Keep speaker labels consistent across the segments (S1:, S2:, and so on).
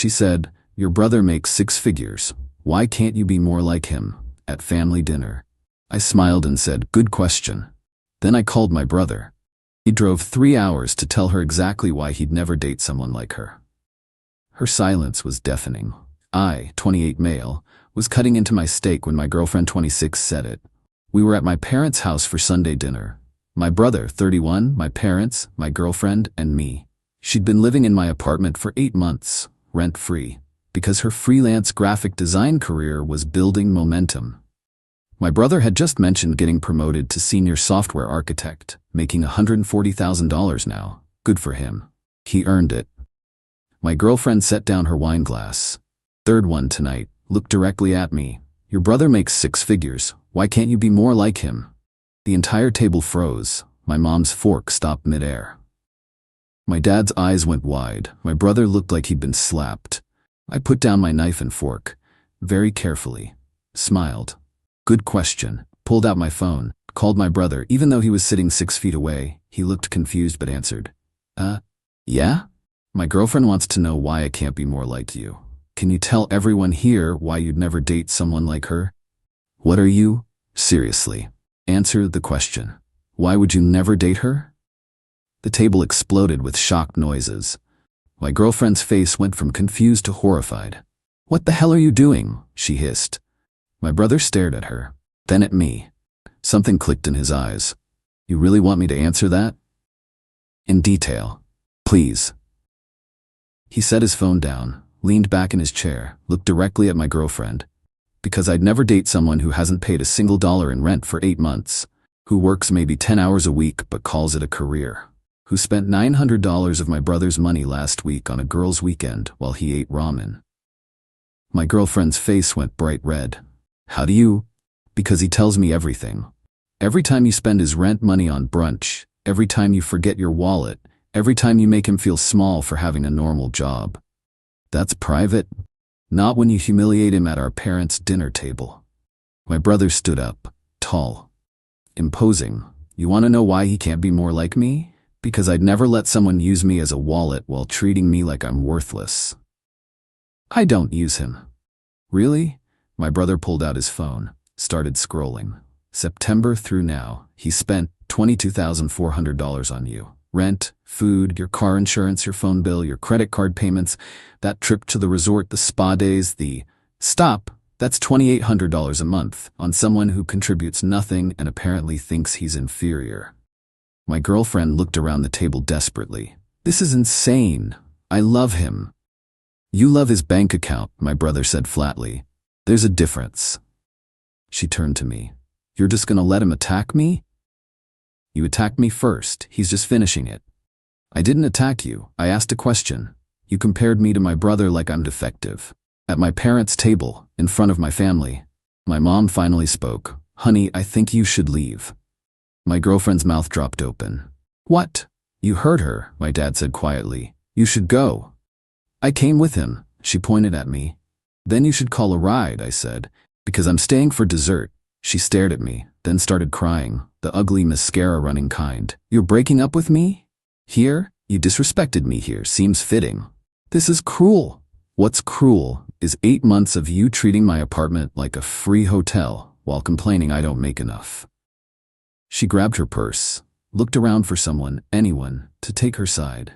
S1: She said, "Your brother makes 6 figures. Why can't you be more like him?" At family dinner. I smiled and said, "Good question." Then I called my brother. He drove 3 hours to tell her exactly why he'd never date someone like her. Her silence was deafening. I, 28 male, was cutting into my steak when my girlfriend 26 said it. We were at my parents' house for Sunday dinner. My brother, 31, my parents, my girlfriend, and me. She'd been living in my apartment for 8 months, rent-free, because her freelance graphic design career was building momentum. My brother had just mentioned getting promoted to senior software architect, making $140,000 now. Good for him. He earned it. My girlfriend set down her wine glass. "Third one tonight," looked directly at me. "Your brother makes 6 figures. Why can't you be more like him?" The entire table froze. My mom's fork stopped midair. My dad's eyes went wide. My brother looked like he'd been slapped. I put down my knife and fork, very carefully, smiled. "Good question." Pulled out my phone, called my brother. Even though he was sitting 6 feet away, he looked confused but answered. Yeah? "My girlfriend wants to know why I can't be more like you. Can you tell everyone here why you'd never date someone like her?" "What are you? Seriously. Answer the question. Why would you never date her?" The table exploded with shocked noises. My girlfriend's face went from confused to horrified. "What the hell are you doing?" she hissed. My brother stared at her, then at me. Something clicked in his eyes. "You really want me to answer that?" "In detail. Please." He set his phone down, leaned back in his chair, looked directly at my girlfriend. "Because I'd never date someone who hasn't paid a single dollar in rent for 8 months, who works maybe 10 hours a week but calls it a career, who spent $900 of my brother's money last week on a girl's weekend while he ate ramen." My girlfriend's face went bright red. "How do you?" "Because he tells me everything. Every time you spend his rent money on brunch, every time you forget your wallet, every time you make him feel small for having a normal job." "That's private?" "Not when you humiliate him at our parents' dinner table." My brother stood up, tall, imposing. "You want to know why he can't be more like me? Because I'd never let someone use me as a wallet while treating me like I'm worthless." "I don't use him." "Really?" My brother pulled out his phone, started scrolling. "September through now, he spent $22,400 on you. Rent, food, your car insurance, your phone bill, your credit card payments, that trip to the resort, the spa days, the..." "Stop! That's $2,800 a month on someone who contributes nothing and apparently thinks he's inferior." My girlfriend looked around the table desperately. "This is insane. I love him." "You love his bank account," my brother said flatly. "There's a difference." She turned to me. "You're just gonna let him attack me?" "You attacked me first. He's just finishing it." "I didn't attack you. I asked a question. You compared me to my brother like I'm defective. At my parents' table, in front of my family." My mom finally spoke. "Honey, I think you should leave." My girlfriend's mouth dropped open. "What?" "You heard her," my dad said quietly. "You should go." "I came with him." She pointed at me. "Then you should call a ride," I said, "because I'm staying for dessert." She stared at me, then started crying, the ugly mascara running kind. "You're breaking up with me? Here? You disrespected me here. Seems fitting." "This is cruel." "What's cruel is 8 months of you treating my apartment like a free hotel while complaining I don't make enough." She grabbed her purse, looked around for someone, anyone, to take her side.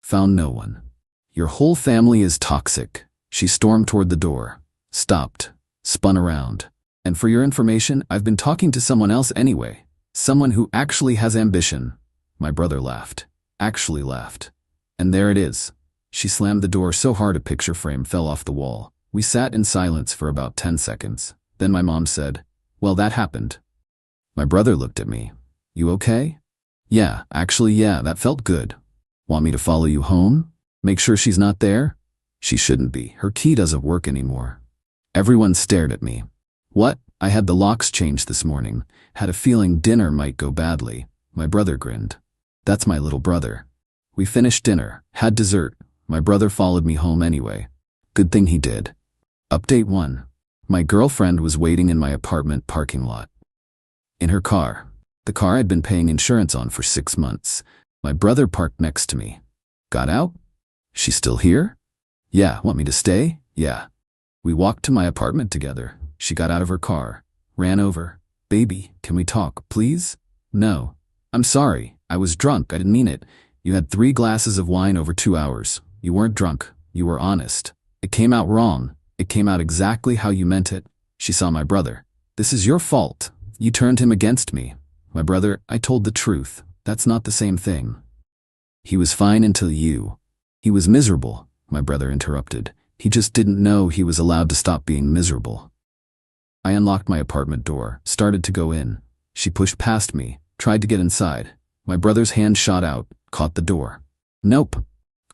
S1: Found no one. "Your whole family is toxic." She stormed toward the door, stopped, spun around. "And for your information, I've been talking to someone else anyway. Someone who actually has ambition." My brother laughed. Actually laughed. "And there it is." She slammed the door so hard a picture frame fell off the wall. We sat in silence for about 10 seconds. Then my mom said, "Well, that happened." My brother looked at me. "You okay?" "Yeah, actually, yeah, that felt good." "Want me to follow you home? Make sure she's not there?" "She shouldn't be. Her key doesn't work anymore." Everyone stared at me. "What?" "I had the locks changed this morning. Had a feeling dinner might go badly." My brother grinned. "That's my little brother." We finished dinner, had dessert. My brother followed me home anyway. Good thing he did. Update 1. My girlfriend was waiting in my apartment parking lot. In her car. The car I'd been paying insurance on for 6 months. My brother parked next to me. Got out? She's still here? Yeah, want me to stay? Yeah. We walked to my apartment together. She got out of her car, ran over. Baby, can we talk, please? No. I'm sorry. I was drunk. I didn't mean it. You had 3 glasses of wine over 2 hours. You weren't drunk. You were honest. It came out wrong. It came out exactly how you meant it. She saw my brother. This is your fault. You turned him against me. My brother, I told the truth. That's not the same thing. He was fine until you. He was miserable, my brother interrupted. He just didn't know he was allowed to stop being miserable. I unlocked my apartment door, started to go in. She pushed past me, tried to get inside. My brother's hand shot out, caught the door. Nope.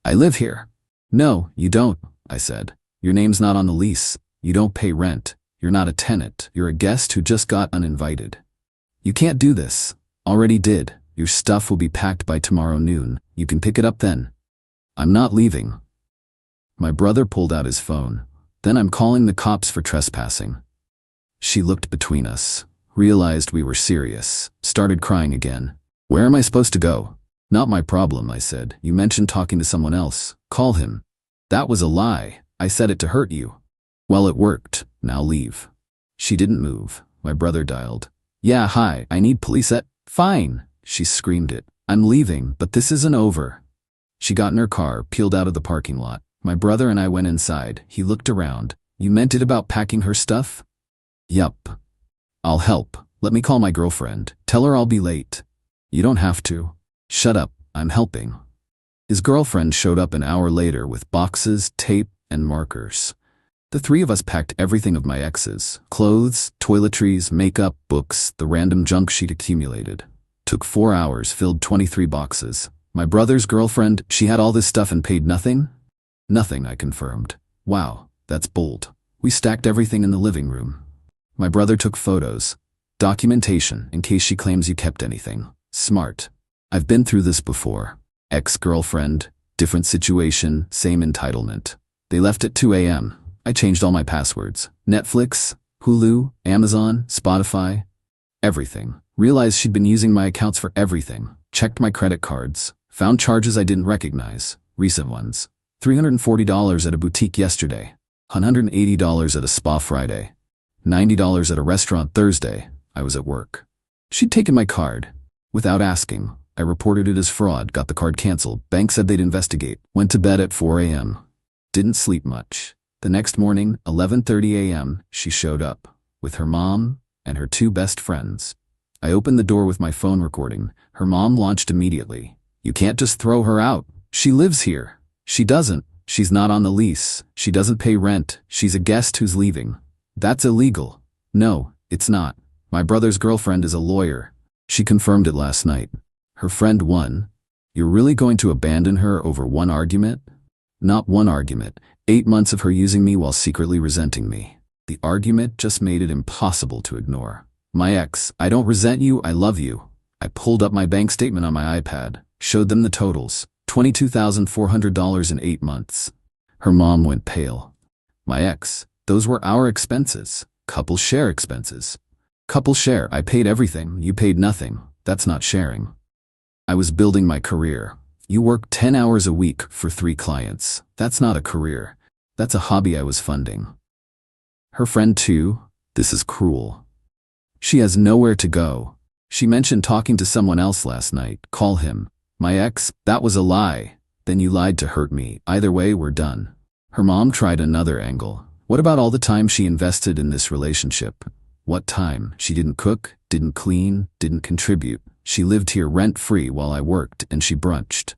S1: I live here. No, you don't, I said. Your name's not on the lease. You don't pay rent. You're not a tenant. You're a guest who just got uninvited. You can't do this. Already did. Your stuff will be packed by tomorrow noon. You can pick it up then. I'm not leaving. My brother pulled out his phone. Then I'm calling the cops for trespassing. She looked between us, realized we were serious, started crying again. Where am I supposed to go? Not my problem, I said. You mentioned talking to someone else. Call him. That was a lie. I said it to hurt you. Well, it worked. Now leave. She didn't move. My brother dialed. Yeah, hi, I need police at... Fine. She screamed it. I'm leaving, but this isn't over. She got in her car, peeled out of the parking lot. My brother and I went inside. He looked around. You meant it about packing her stuff? Yup. I'll help. Let me call my girlfriend. Tell her I'll be late. You don't have to. Shut up. I'm helping. His girlfriend showed up an hour later with boxes, tape, and markers. The 3 of us packed everything of my ex's. Clothes, toiletries, makeup, books, the random junk she'd accumulated. Took 4 hours, filled 23 boxes. My brother's girlfriend, she had all this stuff and paid nothing? Nothing, I confirmed. Wow, that's bold. We stacked everything in the living room. My brother took photos. Documentation, in case she claims you kept anything. Smart. I've been through this before. Ex-girlfriend, different situation, same entitlement. They left at 2 a.m. I changed all my passwords. Netflix, Hulu, Amazon, Spotify, everything. Realized she'd been using my accounts for everything. Checked my credit cards. Found charges I didn't recognize. Recent ones. $340 at a boutique yesterday. $180 at a spa Friday. $90 at a restaurant Thursday. I was at work. She'd taken my card. Without asking, I reported it as fraud, got the card canceled. Bank said they'd investigate. Went to bed at 4 a.m. Didn't sleep much. The next morning, 11:30 a.m., she showed up. With her mom and her 2 best friends. I opened the door with my phone recording. Her mom launched immediately. You can't just throw her out. She lives here. She doesn't. She's not on the lease. She doesn't pay rent. She's a guest who's leaving. That's illegal. No, it's not. My brother's girlfriend is a lawyer. She confirmed it last night. Her friend won. You're really going to abandon her over one argument? Not one argument. 8 months of her using me while secretly resenting me. The argument just made it impossible to ignore. My ex, I don't resent you, I love you. I pulled up my bank statement on my iPad, showed them the totals. $22,400 in 8 months. Her mom went pale. My ex, those were our expenses. Couple share expenses. Couple share, I paid everything, you paid nothing. That's not sharing. I was building my career. You work 10 hours a week for 3 clients. That's not a career. That's a hobby I was funding. Her friend too? This is cruel. She has nowhere to go. She mentioned talking to someone else last night. Call him. My ex, that was a lie. Then you lied to hurt me. Either way, we're done. Her mom tried another angle. What about all the time she invested in this relationship? What time? She didn't cook, didn't clean, didn't contribute. She lived here rent-free while I worked, and she brunched.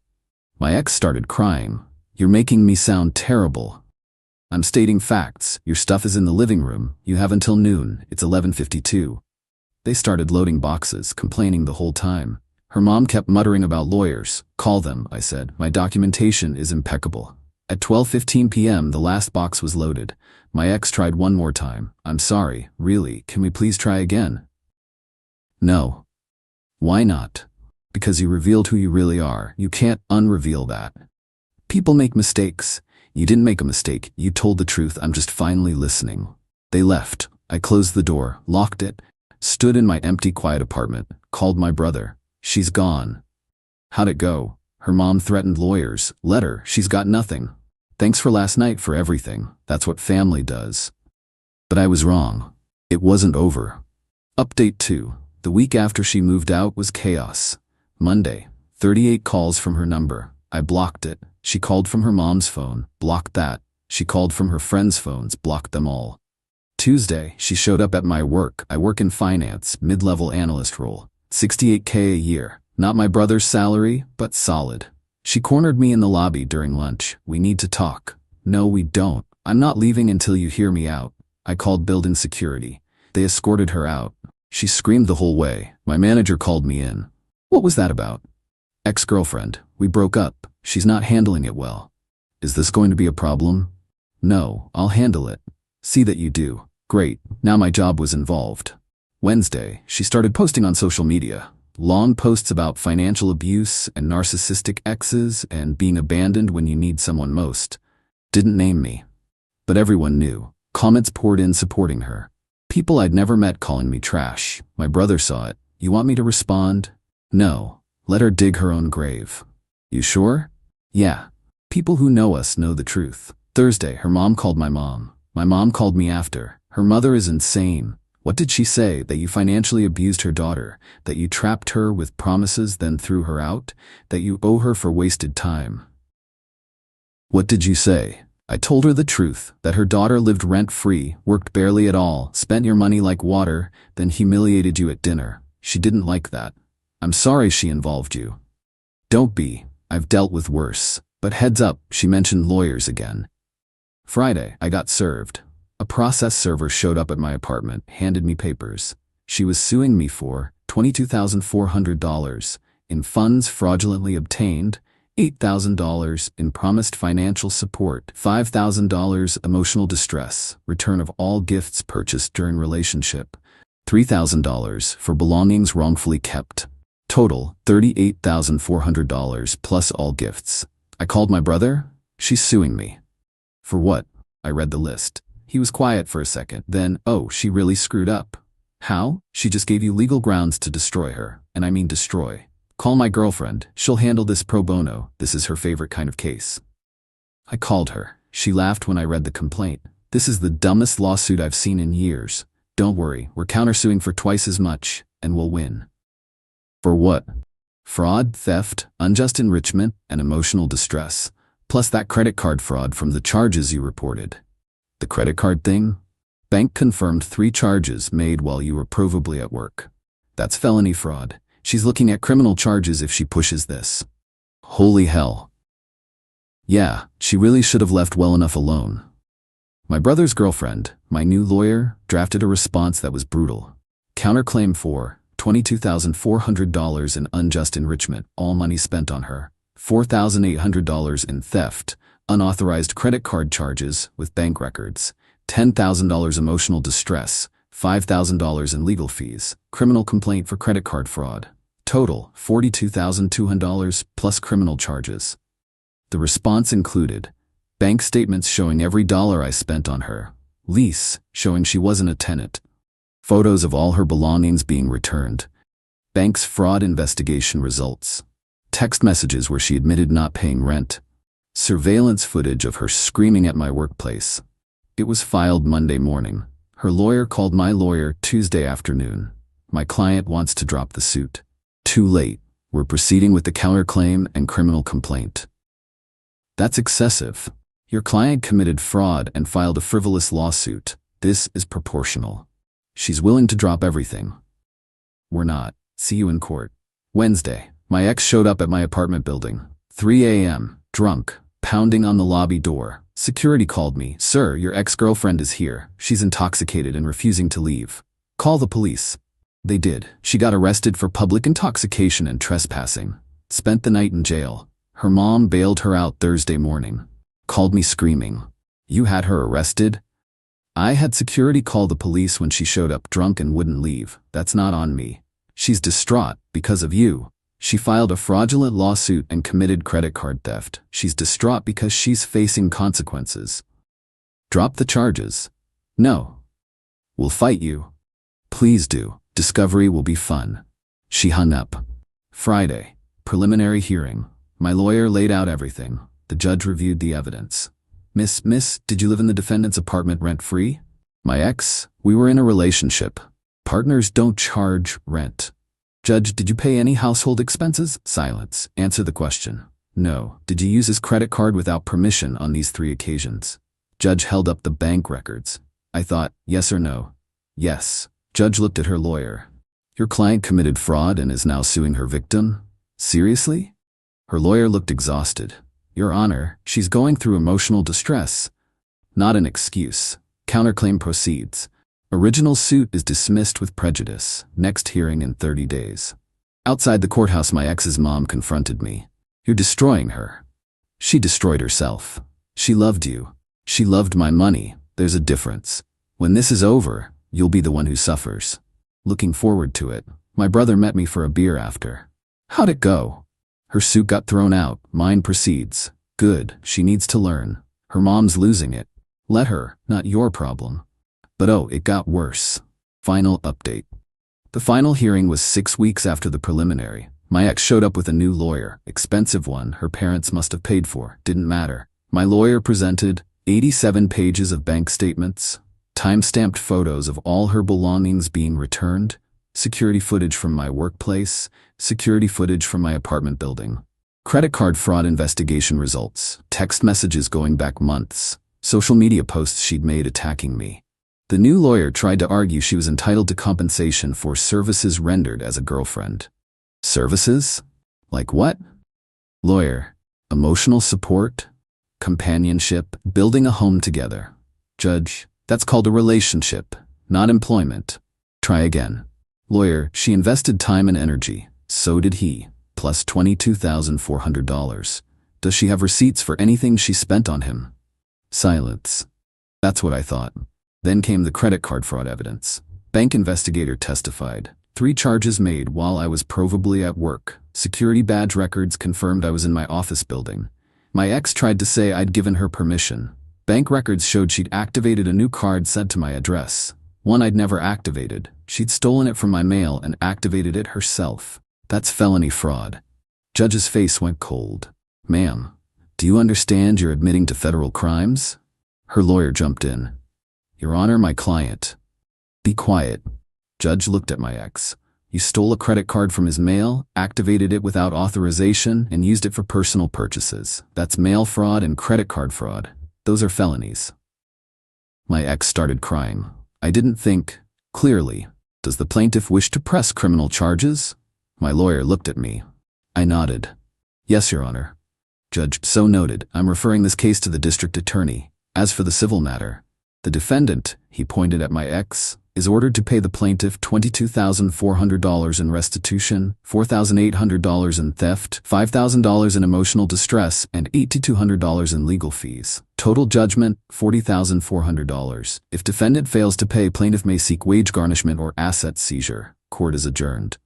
S1: My ex started crying. You're making me sound terrible. I'm stating facts. Your stuff is in the living room. You have until noon. It's 11:52. They started loading boxes, complaining the whole time. Her mom kept muttering about lawyers. Call them, I said. My documentation is impeccable. At 12:15 p.m., the last box was loaded. My ex tried one more time. I'm sorry, really, can we please try again? No. Why not? Because you revealed who you really are. You can't unreveal that. People make mistakes. You didn't make a mistake. You told the truth. I'm just finally listening. They left. I closed the door, locked it, stood in my empty, quiet apartment, called my brother. She's gone. How'd it go? Her mom threatened lawyers. Let her. She's got nothing. Thanks for last night for everything. That's what family does. But I was wrong. It wasn't over. Update 2. The week after she moved out was chaos. Monday, 38 calls from her number. I blocked it. She called from her mom's phone. Blocked that. She called from her friends' phones. Blocked them all. Tuesday, she showed up at my work. I work in finance, mid-level analyst role. $68K a year. Not my brother's salary, but solid. She cornered me in the lobby during lunch. We need to talk. No, we don't. I'm not leaving until you hear me out. I called building security. They escorted her out. She screamed the whole way. My manager called me in. What was that about? Ex-girlfriend. We broke up. She's not handling it well. Is this going to be a problem? No, I'll handle it. See that you do. Great. Now my job was involved. Wednesday, she started posting on social media. Long posts about financial abuse and narcissistic exes and being abandoned when you need someone most. Didn't name me. But everyone knew. Comments poured in supporting her. People I'd never met calling me trash. My brother saw it. You want me to respond? No. Let her dig her own grave. You sure? Yeah. People who know us know the truth. Thursday, her mom called my mom. My mom called me after. Her mother is insane. What did she say? That you financially abused her daughter, that you trapped her with promises then threw her out, that you owe her for wasted time. What did you say? I told her the truth, that her daughter lived rent-free, worked barely at all, spent your money like water, then humiliated you at dinner. She didn't like that. I'm sorry she involved you. Don't be. I've dealt with worse. But heads up, she mentioned lawyers again. Friday, I got served. A process server showed up at my apartment, handed me papers. She was suing me for $22,400 in funds fraudulently obtained, $8,000 in promised financial support, $5,000 emotional distress, return of all gifts purchased during relationship, $3,000 for belongings wrongfully kept. Total, $38,400 plus all gifts. I called my brother. She's suing me. For what? I read the list. He was quiet for a second, then, oh, she really screwed up. How? She just gave you legal grounds to destroy her, and I mean destroy. Call my girlfriend. She'll handle this pro bono. This is her favorite kind of case. I called her. She laughed when I read the complaint. This is the dumbest lawsuit I've seen in years. Don't worry, we're countersuing for twice as much, and we'll win. For what? Fraud, theft, unjust enrichment, and emotional distress, plus that credit card fraud from the charges you reported. The credit card thing? Bank confirmed 3 charges made while you were provably at work. That's felony fraud. She's looking at criminal charges if she pushes this. Holy hell. Yeah, she really should have left well enough alone. My brother's girlfriend, my new lawyer, drafted a response that was brutal. Counterclaim for $22,400 in unjust enrichment, all money spent on her, $4,800 in theft, unauthorized credit card charges with bank records, $10,000 emotional distress, $5,000 in legal fees, criminal complaint for credit card fraud. Total, $42,200 plus criminal charges. The response included bank statements showing every dollar I spent on her, lease showing she wasn't a tenant, photos of all her belongings being returned, bank's fraud investigation results, text messages where she admitted not paying rent, surveillance footage of her screaming at my workplace. It was filed Monday morning. Her lawyer called my lawyer Tuesday afternoon. My client wants to drop the suit. Too late. We're proceeding with the counterclaim and criminal complaint. That's excessive. Your client committed fraud and filed a frivolous lawsuit. This is proportional. She's willing to drop everything. We're not. See you in court. Wednesday, my ex showed up at my apartment building. 3 a.m., drunk, pounding on the lobby door. Security called me. Sir, your ex-girlfriend is here. She's intoxicated and refusing to leave. Call the police. They did. She got arrested for public intoxication and trespassing. Spent the night in jail. Her mom bailed her out Thursday morning. Called me screaming. You had her arrested? I had security call the police when she showed up drunk and wouldn't leave. That's not on me. She's distraught because of you. She filed a fraudulent lawsuit and committed credit card theft. She's distraught because she's facing consequences. Drop the charges. No. We'll fight you. Please do. Discovery will be fun. She hung up. Friday. Preliminary hearing. My lawyer laid out everything. The judge reviewed the evidence. Miss, did you live in the defendant's apartment rent-free? My ex, we were in a relationship. Partners don't charge rent. Judge, did you pay any household expenses? Silence. Answer the question. No. Did you use his credit card without permission on these 3 occasions? Judge held up the bank records. I thought, yes or no? Yes. Judge looked at her lawyer. Your client committed fraud and is now suing her victim? Seriously? Her lawyer looked exhausted. Your Honor, she's going through emotional distress. Not an excuse. Counterclaim proceeds. Original suit is dismissed with prejudice. Next hearing in 30 days. Outside the courthouse, my ex's mom confronted me. You're destroying her. She destroyed herself. She loved you. She loved my money. There's a difference. When this is over, you'll be the one who suffers. Looking forward to it. My brother met me for a beer after. How'd it go? Her suit got thrown out. Mine proceeds. Good. She needs to learn. Her mom's losing it. Let her, not your problem. But oh, it got worse. Final update. The final hearing was 6 weeks after the preliminary. My ex showed up with a new lawyer, expensive one her parents must have paid for, didn't matter. My lawyer presented 87 pages of bank statements, time-stamped photos of all her belongings being returned, security footage from my workplace, security footage from my apartment building, credit card fraud investigation results, text messages going back months, social media posts she'd made attacking me. The new lawyer tried to argue she was entitled to compensation for services rendered as a girlfriend. Services? Like what? Lawyer. Emotional support? Companionship? Building a home together? Judge. That's called a relationship, not employment. Try again. Lawyer. She invested time and energy. So did he. Plus $22,400. Does she have receipts for anything she spent on him? Silence. That's what I thought. Then came the credit card fraud evidence. Bank investigator testified. 3 charges made while I was provably at work. Security badge records confirmed I was in my office building. My ex tried to say I'd given her permission. Bank records showed she'd activated a new card sent to my address. One I'd never activated. She'd stolen it from my mail and activated it herself. That's felony fraud. Judge's face went cold. Ma'am, do you understand you're admitting to federal crimes? Her lawyer jumped in. Your Honor, my client. Be quiet. Judge looked at my ex. You stole a credit card from his mail, activated it without authorization, and used it for personal purchases. That's mail fraud and credit card fraud. Those are felonies. My ex started crying. I didn't think clearly. Does the plaintiff wish to press criminal charges? My lawyer looked at me. I nodded. Yes, Your Honor. Judge, so noted. I'm referring this case to the district attorney. As for the civil matter, the defendant, he pointed at my ex, is ordered to pay the plaintiff $22,400 in restitution, $4,800 in theft, $5,000 in emotional distress, and $8,200 in legal fees. Total judgment, $40,400. If defendant fails to pay, plaintiff may seek wage garnishment or asset seizure. Court is adjourned.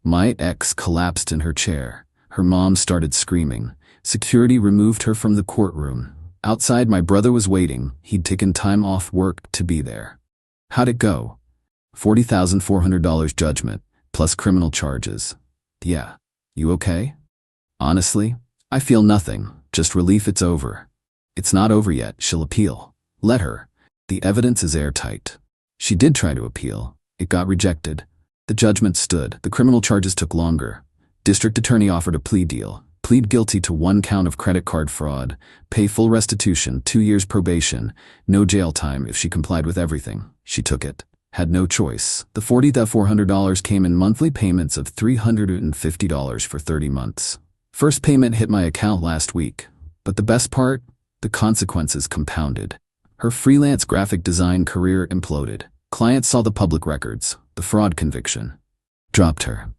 S1: My ex collapsed in her chair. Her mom started screaming. Security removed her from the courtroom. Outside, my brother was waiting. He'd taken time off work to be there. How'd it go? $40,400 judgment, plus criminal charges. Yeah. You okay? Honestly, I feel nothing, just relief it's over. It's not over yet, she'll appeal. Let her. The evidence is airtight. She did try to appeal. It got rejected. The judgment stood. The criminal charges took longer. District attorney offered a plea deal. Plead guilty to 1 count of credit card fraud, pay full restitution, 2 years probation, no jail time if she complied with everything. She took it. Had no choice. The $40,400 came in monthly payments of $350 for 30 months. First payment hit my account last week. But the best part? The consequences compounded. Her freelance graphic design career imploded. Clients saw the public records. The fraud conviction dropped her.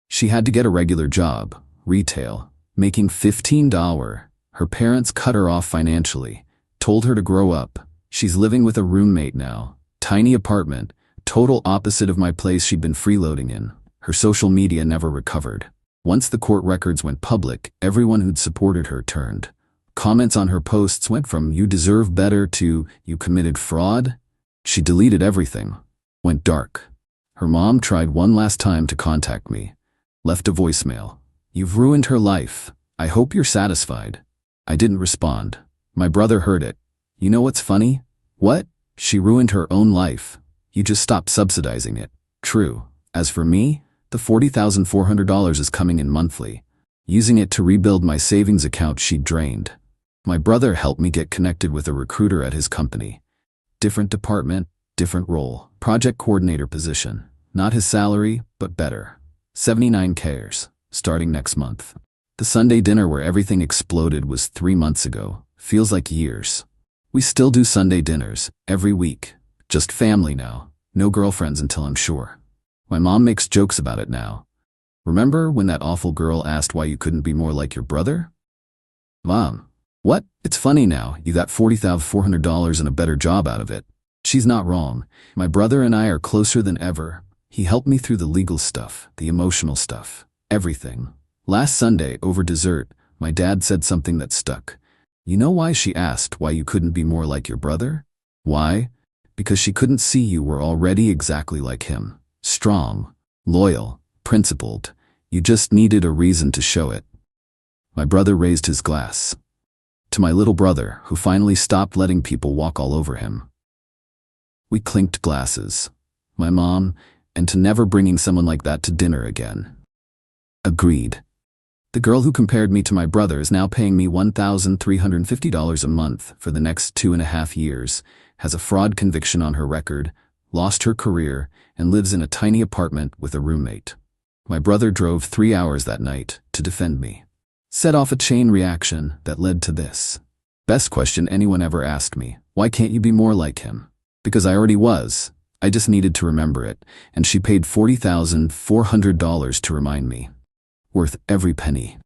S1: She had to get a regular job. Retail, making $15. Her parents cut her off financially, told her to grow up. She's living with a roommate now. Tiny apartment, total opposite of my place she'd been freeloading in. Her social media never recovered. Once the court records went public, everyone who'd supported her turned. Comments on her posts went from "you deserve better" to "you committed fraud." She deleted everything. Went dark. Her mom tried one last time to contact me. Left a voicemail. You've ruined her life. I hope you're satisfied. I didn't respond. My brother heard it. You know what's funny? What? She ruined her own life. You just stopped subsidizing it. True. As for me, the $40,400 is coming in monthly. Using it to rebuild my savings account she'd drained. My brother helped me get connected with a recruiter at his company. Different department, different role. Project coordinator position. Not his salary, but better. 79K, starting next month. The Sunday dinner where everything exploded was 3 months ago. Feels like years. We still do Sunday dinners, every week. Just family now. No girlfriends until I'm sure. My mom makes jokes about it now. Remember when that awful girl asked why you couldn't be more like your brother? Mom. What? It's funny now, you got $40,400 and a better job out of it. She's not wrong. My brother and I are closer than ever. He helped me through the legal stuff, the emotional stuff, everything. Last Sunday, over dessert, my dad said something that stuck. You know why she asked why you couldn't be more like your brother? Why? Because she couldn't see you were already exactly like him. Strong, loyal, principled. You just needed a reason to show it. My brother raised his glass. To my little brother, who finally stopped letting people walk all over him. We clinked glasses. My mom, and to never bringing someone like that to dinner again. Agreed. The girl who compared me to my brother is now paying me $1,350 a month for the next 2.5 years, has a fraud conviction on her record, lost her career, and lives in a tiny apartment with a roommate. My brother drove 3 hours that night to defend me. Set off a chain reaction that led to this. Best question anyone ever asked me, why can't you be more like him? Because I already was. I just needed to remember it, and she paid $40,400 to remind me. Worth every penny.